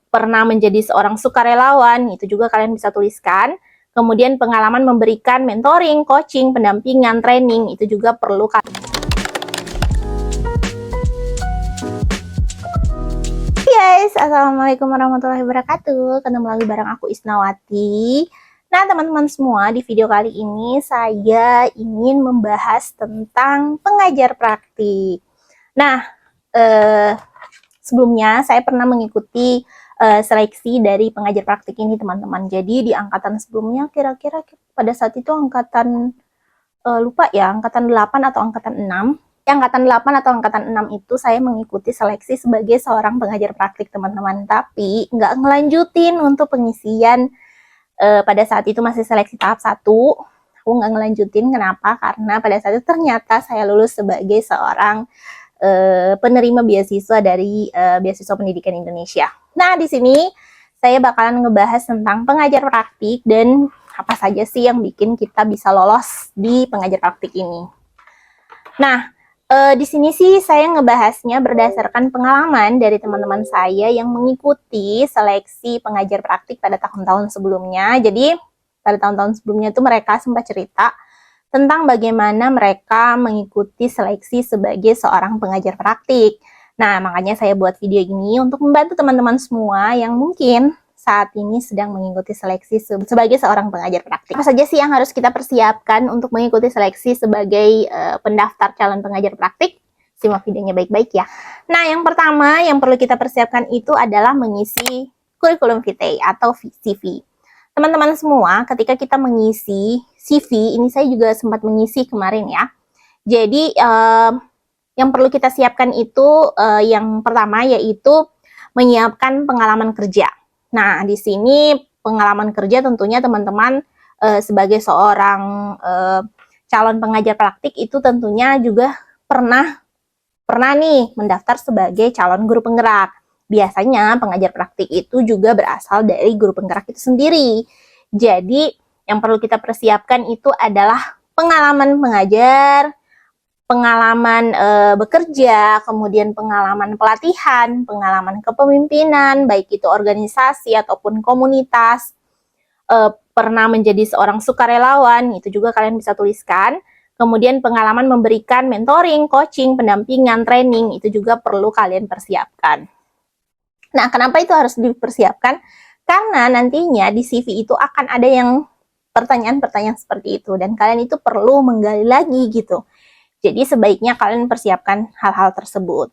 pernah menjadi seorang sukarelawan, itu juga kalian bisa tuliskan. Kemudian pengalaman memberikan mentoring, coaching, pendampingan, training, itu juga perlu kalian. Guys, assalamualaikum warahmatullahi wabarakatuh. Ketemu lagi bareng aku Isnawati. Nah teman-teman semua, di video kali ini saya ingin membahas tentang pengajar praktik. Nah, sebelumnya saya pernah mengikuti seleksi dari pengajar praktik ini teman-teman. Jadi di angkatan sebelumnya kira-kira pada saat itu angkatan lupa ya, angkatan 8 atau angkatan 6. Angkatan 8 atau angkatan 6 itu saya mengikuti seleksi sebagai seorang pengajar praktik teman-teman. Tapi nggak ngelanjutin untuk pengisian pada saat itu masih seleksi tahap 1. Aku nggak ngelanjutin, kenapa? Karena pada saat itu ternyata saya lulus sebagai seorang penerima beasiswa dari beasiswa pendidikan Indonesia. Nah, di sini saya bakalan ngebahas tentang pengajar praktik dan apa saja sih yang bikin kita bisa lolos di pengajar praktik ini. Nah, di sini sih saya ngebahasnya berdasarkan pengalaman dari teman-teman saya yang mengikuti seleksi pengajar praktik pada tahun-tahun sebelumnya. Jadi, pada tahun-tahun sebelumnya itu mereka sempat cerita tentang bagaimana mereka mengikuti seleksi sebagai seorang pengajar praktik. Nah, makanya saya buat video ini untuk membantu teman-teman semua yang mungkin saat ini sedang mengikuti seleksi sebagai seorang pengajar praktik. Apa saja sih yang harus kita persiapkan untuk mengikuti seleksi sebagai pendaftar calon pengajar praktik? Simak videonya baik-baik ya. Nah, yang pertama yang perlu kita persiapkan itu adalah mengisi kurikulum vitae atau CV. Teman-teman semua, ketika kita mengisi CV, ini saya juga sempat mengisi kemarin ya. Jadi, yang perlu kita siapkan itu yang pertama yaitu menyiapkan pengalaman kerja. Nah, di sini pengalaman kerja tentunya teman-teman sebagai seorang calon pengajar praktik itu tentunya juga pernah nih mendaftar sebagai calon guru penggerak. Biasanya pengajar praktik itu juga berasal dari guru penggerak itu sendiri. Jadi yang perlu kita persiapkan itu adalah pengalaman mengajar, pengalaman bekerja, kemudian pengalaman pelatihan, pengalaman kepemimpinan, baik itu organisasi ataupun komunitas, pernah menjadi seorang sukarelawan, itu juga kalian bisa tuliskan. Kemudian pengalaman memberikan mentoring, coaching, pendampingan, training, itu juga perlu kalian persiapkan. Nah, kenapa itu harus dipersiapkan? Karena nantinya di CV itu akan ada yang pertanyaan-pertanyaan seperti itu, dan kalian itu perlu menggali lagi gitu. Jadi sebaiknya kalian persiapkan hal-hal tersebut.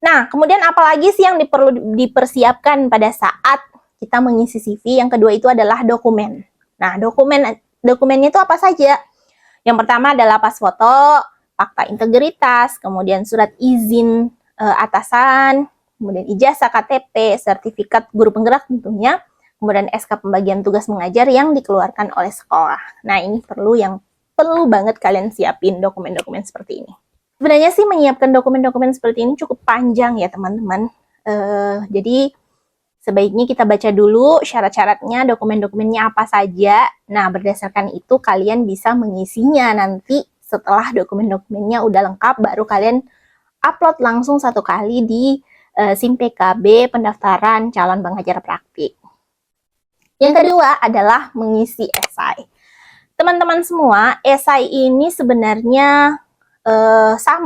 Nah, kemudian apalagi sih yang perlu dipersiapkan pada saat kita mengisi CV? Yang kedua itu adalah dokumen. Nah, dokumennya itu apa saja? Yang pertama adalah pas foto, fakta integritas, kemudian surat izin atasan, kemudian ijazah, KTP, sertifikat guru penggerak tentunya, kemudian SK pembagian tugas mengajar yang dikeluarkan oleh sekolah. Nah, ini perlu banget kalian siapin dokumen-dokumen seperti ini. Sebenarnya sih menyiapkan dokumen-dokumen seperti ini cukup panjang ya teman-teman. Jadi sebaiknya kita baca dulu syarat-syaratnya, dokumen-dokumennya apa saja. Nah, berdasarkan itu kalian bisa mengisinya nanti setelah dokumen-dokumennya udah lengkap, baru kalian upload langsung satu kali di SIM PKB pendaftaran calon pengajar praktik. Yang kedua adalah mengisi esai. Teman-teman semua, esai ini sebenarnya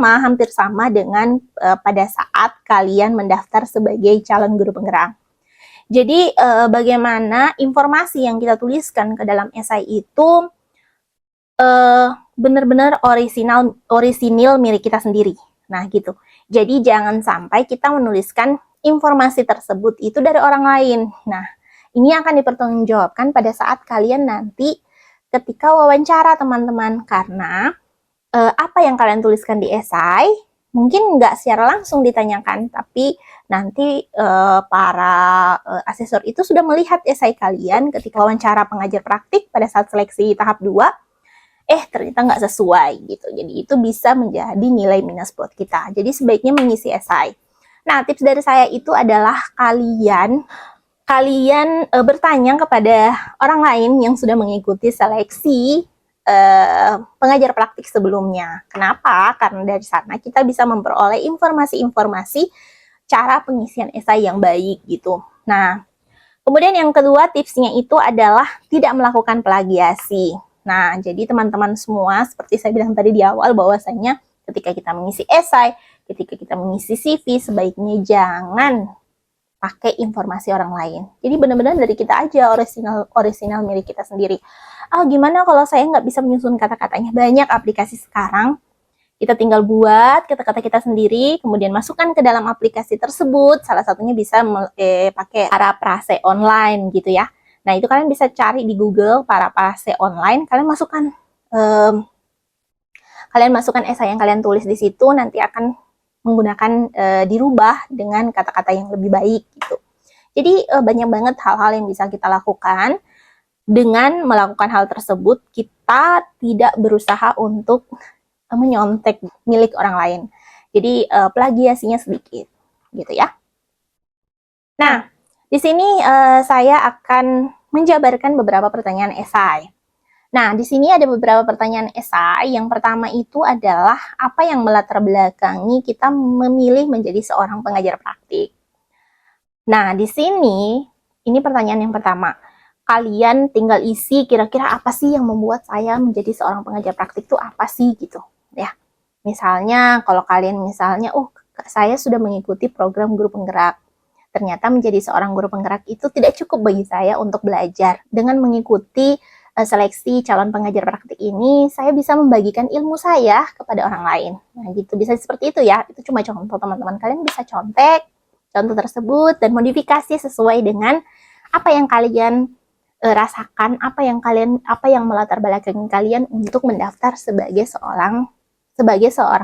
hampir sama dengan pada saat kalian mendaftar sebagai calon guru penggerak. Jadi bagaimana informasi yang kita tuliskan ke dalam esai itu benar-benar orisinil milik kita sendiri. Nah gitu. Jadi jangan sampai kita menuliskan informasi tersebut itu dari orang lain. Nah, ini akan dipertanggungjawabkan pada saat kalian nanti ketika wawancara teman-teman. Karena apa yang kalian tuliskan di esai mungkin nggak secara langsung ditanyakan, tapi nanti para asesor itu sudah melihat esai kalian ketika wawancara pengajar praktik pada saat seleksi tahap 2, ternyata nggak sesuai gitu. Jadi itu bisa menjadi nilai minus buat kita. Jadi sebaiknya mengisi esai. Nah, tips dari saya itu adalah kalian bertanya kepada orang lain yang sudah mengikuti seleksi pengajar praktik sebelumnya. Kenapa? Karena dari sana kita bisa memperoleh informasi-informasi cara pengisian esai yang baik gitu. Nah, kemudian yang kedua tipsnya itu adalah tidak melakukan plagiasi. Nah, jadi teman-teman semua, seperti saya bilang tadi di awal, bahwasanya ketika kita mengisi esai, ketika kita mengisi CV, sebaiknya jangan pakai informasi orang lain. Jadi benar-benar dari kita aja, orisinal milik kita sendiri. Gimana kalau saya nggak bisa menyusun kata-katanya? Banyak aplikasi sekarang, kita tinggal buat kata-kata kita sendiri, kemudian masukkan ke dalam aplikasi tersebut. Salah satunya bisa pakai Paraphrase online gitu ya. Nah, itu kalian bisa cari di Google Paraphrase online, kalian masukkan esai yang kalian tulis di situ, nanti akan menggunakan dirubah dengan kata-kata yang lebih baik gitu. Jadi banyak banget hal-hal yang bisa kita lakukan. Dengan melakukan hal tersebut, kita tidak berusaha untuk menyontek milik orang lain. Jadi plagiasinya sedikit, gitu ya. Nah, di sini saya akan menjabarkan beberapa pertanyaan esai. Nah, di sini ada beberapa pertanyaan esai. Yang pertama itu adalah apa yang melatar belakangi kita memilih menjadi seorang pengajar praktik. Nah, di sini ini pertanyaan yang pertama. Kalian tinggal isi kira-kira apa sih yang membuat saya menjadi seorang pengajar praktik itu apa sih gitu ya. Misalnya kalau kalian misalnya saya sudah mengikuti program guru penggerak. Ternyata menjadi seorang guru penggerak itu tidak cukup bagi saya untuk belajar. Dengan mengikuti seleksi calon pengajar praktik ini, saya bisa membagikan ilmu saya kepada orang lain. Nah, gitu bisa seperti itu ya. Itu cuma contoh, teman-teman. Kalian bisa contek contoh tersebut dan modifikasi sesuai dengan apa yang kalian rasakan, apa yang melatar belakangi kalian untuk mendaftar sebagai seorang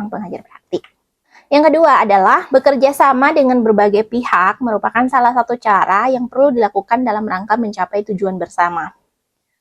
pengajar praktik. Yang kedua adalah bekerja sama dengan berbagai pihak merupakan salah satu cara yang perlu dilakukan dalam rangka mencapai tujuan bersama.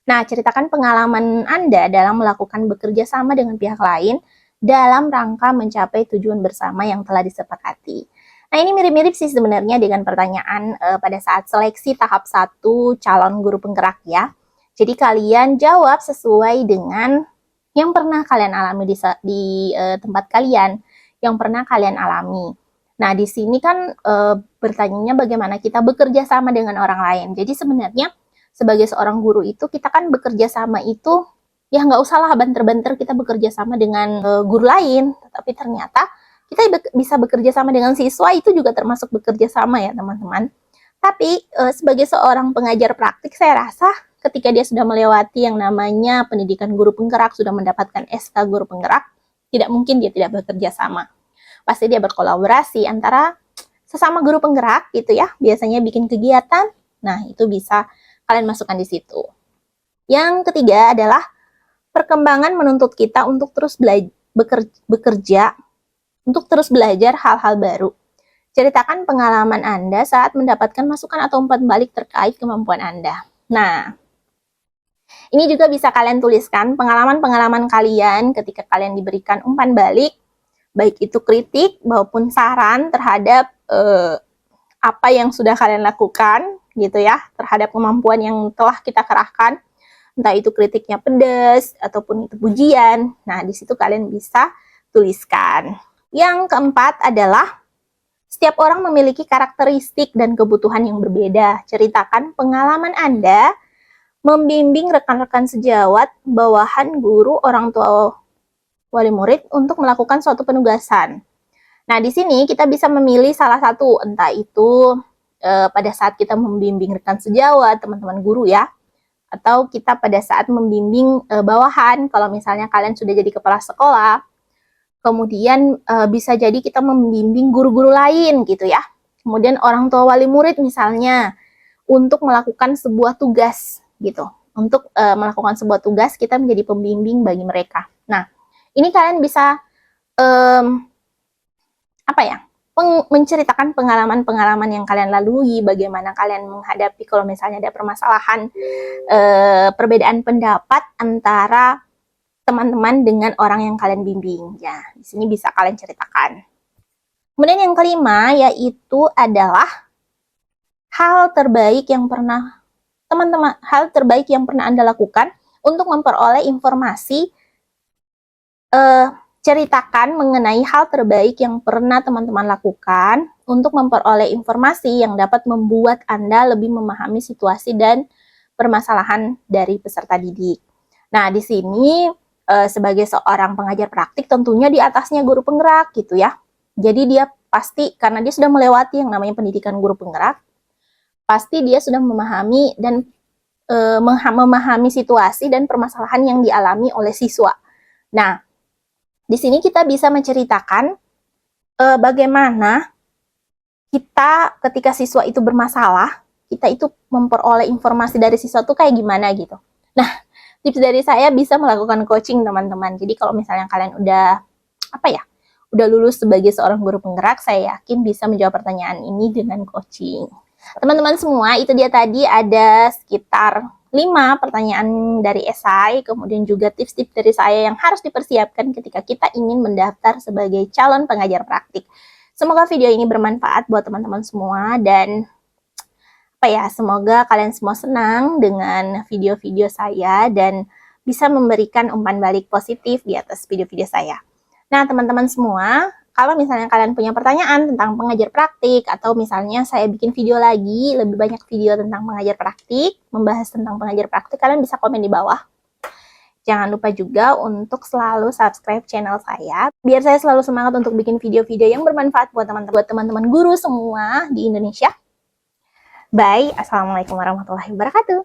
Nah, ceritakan pengalaman Anda dalam melakukan bekerja sama dengan pihak lain dalam rangka mencapai tujuan bersama yang telah disepakati. Nah, ini mirip-mirip sih sebenarnya dengan pertanyaan pada saat seleksi tahap 1 calon guru penggerak ya. Jadi kalian jawab sesuai dengan yang pernah kalian alami di tempat kalian, yang pernah kalian alami. Nah, di sini kan bertanyanya bagaimana kita bekerja sama dengan orang lain. Jadi sebenarnya sebagai seorang guru itu kita kan bekerja sama itu ya nggak usah lah banter-banter kita bekerja sama dengan guru lain, tetapi ternyata kita bisa bekerja sama dengan siswa, itu juga termasuk bekerja sama ya teman-teman. Tapi sebagai seorang pengajar praktik, saya rasa ketika dia sudah melewati yang namanya pendidikan guru penggerak, sudah mendapatkan SK guru penggerak, tidak mungkin dia tidak bekerja sama. Pasti dia berkolaborasi antara sesama guru penggerak gitu ya, biasanya bikin kegiatan. Nah, itu bisa kalian masukkan di situ. Yang ketiga adalah perkembangan menuntut kita untuk terus bekerja untuk terus belajar hal-hal baru. Ceritakan pengalaman Anda saat mendapatkan masukan atau umpan balik terkait kemampuan Anda. Nah, ini juga bisa kalian tuliskan pengalaman-pengalaman kalian ketika kalian diberikan umpan balik, baik itu kritik maupun saran terhadap apa yang sudah kalian lakukan, gitu ya, terhadap kemampuan yang telah kita kerahkan, entah itu kritiknya pedas ataupun itu pujian. Nah, di situ kalian bisa tuliskan. Yang keempat adalah setiap orang memiliki karakteristik dan kebutuhan yang berbeda. Ceritakan pengalaman Anda membimbing rekan-rekan sejawat, bawahan, guru, orang tua, wali murid untuk melakukan suatu penugasan. Nah, di sini kita bisa memilih salah satu, entah itu pada saat kita membimbing rekan sejawat, teman-teman guru ya, atau kita pada saat membimbing bawahan, kalau misalnya kalian sudah jadi kepala sekolah. Kemudian bisa jadi kita membimbing guru-guru lain gitu ya. Kemudian orang tua wali murid misalnya untuk melakukan sebuah tugas gitu. Untuk melakukan sebuah tugas kita menjadi pembimbing bagi mereka. Nah, ini kalian bisa menceritakan pengalaman-pengalaman yang kalian lalui, bagaimana kalian menghadapi kalau misalnya ada permasalahan perbedaan pendapat antara teman-teman dengan orang yang kalian bimbing. Ya, di sini bisa kalian ceritakan. Kemudian yang kelima yaitu adalah hal terbaik yang pernah Anda lakukan untuk memperoleh informasi ceritakan mengenai hal terbaik yang pernah teman-teman lakukan untuk memperoleh informasi yang dapat membuat Anda lebih memahami situasi dan permasalahan dari peserta didik. Nah, di sini sebagai seorang pengajar praktik tentunya di atasnya guru penggerak gitu ya. Jadi dia pasti, karena dia sudah melewati yang namanya pendidikan guru penggerak, pasti dia sudah memahami dan memahami situasi dan permasalahan yang dialami oleh siswa. Nah, di sini kita bisa menceritakan bagaimana kita ketika siswa itu bermasalah, kita itu memperoleh informasi dari siswa itu kayak gimana gitu. Nah, tips dari saya bisa melakukan coaching teman-teman. Jadi kalau misalnya kalian udah udah lulus sebagai seorang guru penggerak, saya yakin bisa menjawab pertanyaan ini dengan coaching. Teman-teman semua, itu dia tadi ada sekitar 5 pertanyaan dari esai, kemudian juga tips-tips dari saya yang harus dipersiapkan ketika kita ingin mendaftar sebagai calon pengajar praktik. Semoga video ini bermanfaat buat teman-teman semua dan semoga kalian semua senang dengan video-video saya dan bisa memberikan umpan balik positif di atas video-video saya. Nah, teman-teman semua, kalau misalnya kalian punya pertanyaan tentang pengajar praktik, atau misalnya saya bikin video lagi, lebih banyak video tentang pengajar praktik, membahas tentang pengajar praktik, kalian bisa komen di bawah. Jangan lupa juga untuk selalu subscribe channel saya, biar saya selalu semangat untuk bikin video-video yang bermanfaat buat teman-teman guru semua di Indonesia. Bye, Assalamualaikum warahmatullahi wabarakatuh.